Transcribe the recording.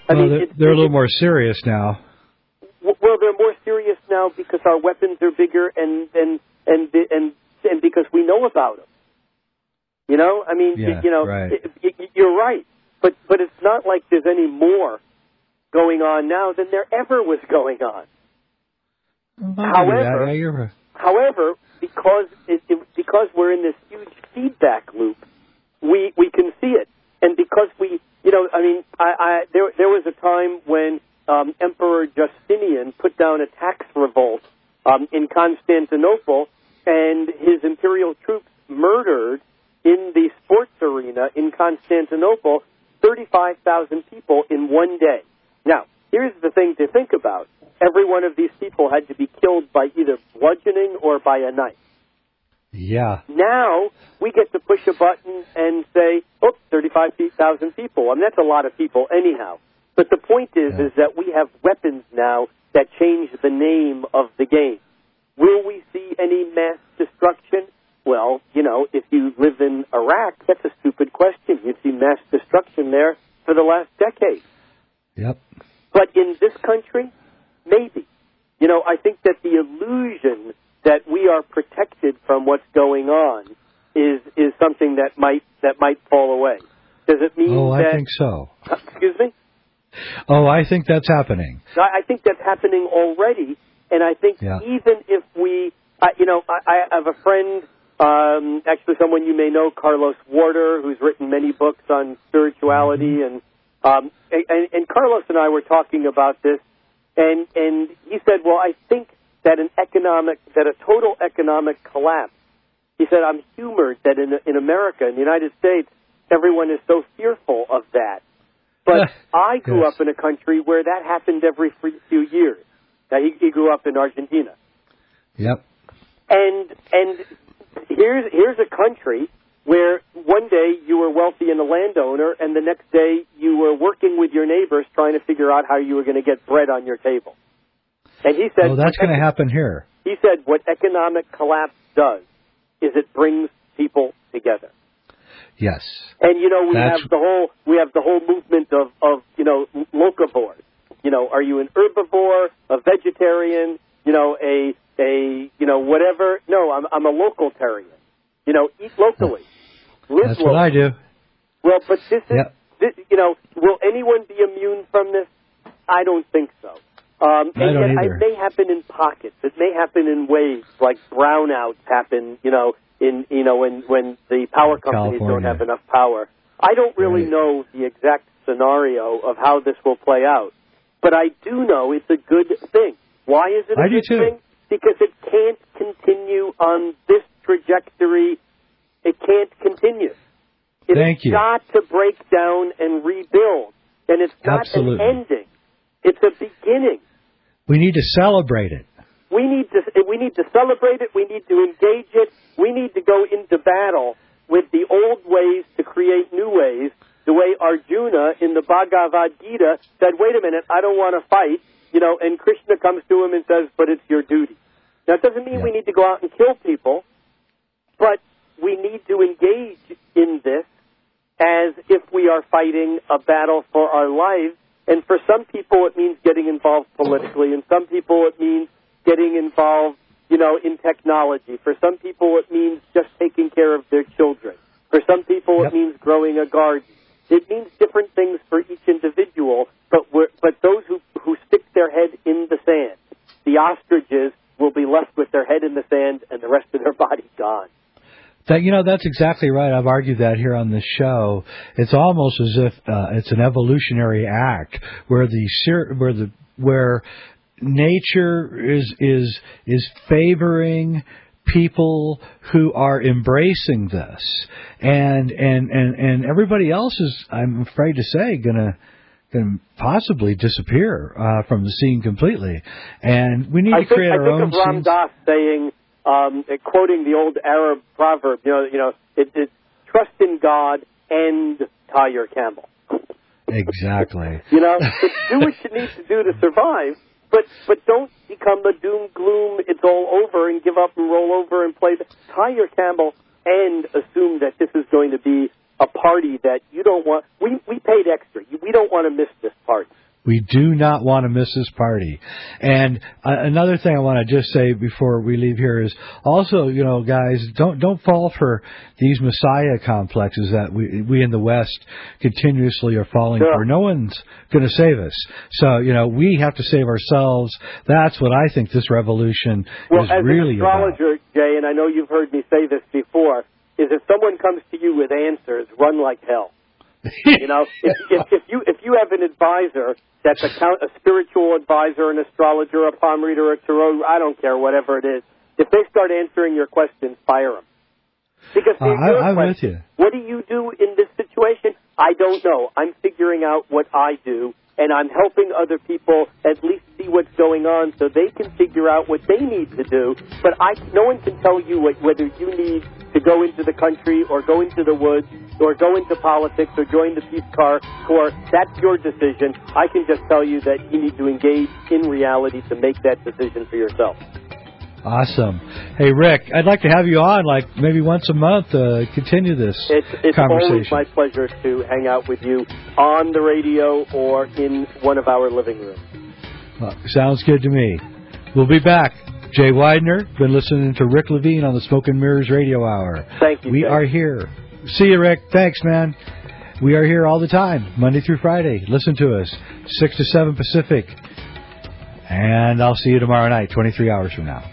They're a little more serious now. Well, they're more serious now because our weapons are bigger and because we know about them. You know, I mean, right. You're right, but it's not like there's any more going on now than there ever was going on. However, because we're in this huge feedback loop, we can see it, and because there was a time when Emperor Justinian put down a tax revolt in Constantinople, and his imperial troops murdered in the sports arena in Constantinople 35,000 people in one day. Now, here's the thing to think about. Every one of these people had to be killed by either bludgeoning or by a knife. Yeah. Now, we get to push a button and say, 35,000 people. I mean, that's a lot of people anyhow. But the point is that we have weapons now that change the name of the game. Will we see any mass destruction? Well, if you live in Iraq, that's a stupid question. You've seen mass destruction there for the last decade. Yep. But in this country, maybe. I think that the illusion that we are protected from what's going on is something that might fall away. Does it mean that... I think so. Excuse me? I think that's happening. I think that's happening already, and I think even if we... I have a friend, actually someone you may know, Carlos Warder, who's written many books on spirituality, and Carlos and I were talking about this, and he said, well, I think that a total economic collapse, he said, I'm humored that in America, in the United States, everyone is so fearful of that. But I grew up in a country where that happened every few years. Now, he grew up in Argentina. Yep. And here's a country where one day you were wealthy and a landowner, and the next day you were working with your neighbors trying to figure out how you were going to get bread on your table. And he said, that's going to happen here. He said what economic collapse does is it brings people together. Yes. And we have the whole movement of locavores. Are you an herbivore, a vegetarian, whatever? No, I'm a localitarian. Eat locally. Live That's locally. what I do. Well, but will anyone be immune from this? I don't think so. I don't either. It may happen in pockets. It may happen in waves, like brownouts happen, when the power companies don't have enough power. I don't really know the exact scenario of how this will play out, but I do know it's a good thing. Why is it a good thing? Because it can't continue on this trajectory. It can't continue. It's got to break down and rebuild, and it's not an ending. It's a beginning. We need to celebrate it. We need to celebrate it. We need to engage it. We need to go into battle with the old ways to create new ways. The way Arjuna in the Bhagavad Gita said, "Wait a minute, I don't want to fight," and Krishna comes to him and says, "But it's your duty." Now, it doesn't mean we need to go out and kill people, but we need to engage in this as if we are fighting a battle for our lives. And for some people, it means getting involved politically, and some people it means getting involved, in technology. For some people, it means just taking care of their children. For some people, it means growing a garden. It means different things for each individual, but those who stick their head in the sand, the ostriches, will be left with their head in the sand and the rest of their body gone. That's exactly right. I've argued that here on this show. It's almost as if it's an evolutionary act where where nature is favoring people who are embracing this, and everybody else is, I'm afraid to say, going to possibly disappear from the scene completely. And we need to create our own scenes. I think of Ram Dass saying, quoting the old Arab proverb, it's trust in God and tie your camel. Exactly. Do what you need to do to survive, but don't become the doom gloom, it's all over, and give up and roll over and play. Tie your camel and assume that this is going to be a party that you don't want. We paid extra. We don't want to miss this party. We do not want to miss this party. And another thing I want to just say before we leave here is also, guys, don't fall for these messiah complexes that we in the West continuously are falling for. No one's going to save us. So, we have to save ourselves. That's what I think this revolution is really about. As an astrologer, Jay, and I know you've heard me say this before, is if someone comes to you with answers, run like hell. If you have an advisor that's a spiritual advisor, an astrologer, a palm reader, a tarot, I don't care, whatever it is, if they start answering your questions, fire them. Because I'm with you. What do you do in this situation? I don't know. I'm figuring out what I do, and I'm helping other people at least see what's going on so they can figure out what they need to do. But no one can tell you whether you need to go into the country or go into the woods or go into politics or join the Peace Corps. That's your decision. I can just tell you that you need to engage in reality to make that decision for yourself. Awesome. Hey, Rick, I'd like to have you on maybe once a month to continue this It's conversation. It's always my pleasure to hang out with you on the radio or in one of our living rooms. Sounds good to me. We'll be back. Jay Weidner, been listening to Rick Levine on the Smoke and Mirrors Radio Hour. Thank you, We Jay. are here. See you, Rick. Thanks, man. We are here all the time, Monday through Friday. Listen to us, 6 to 7 Pacific. And I'll see you tomorrow night, 23 hours from now.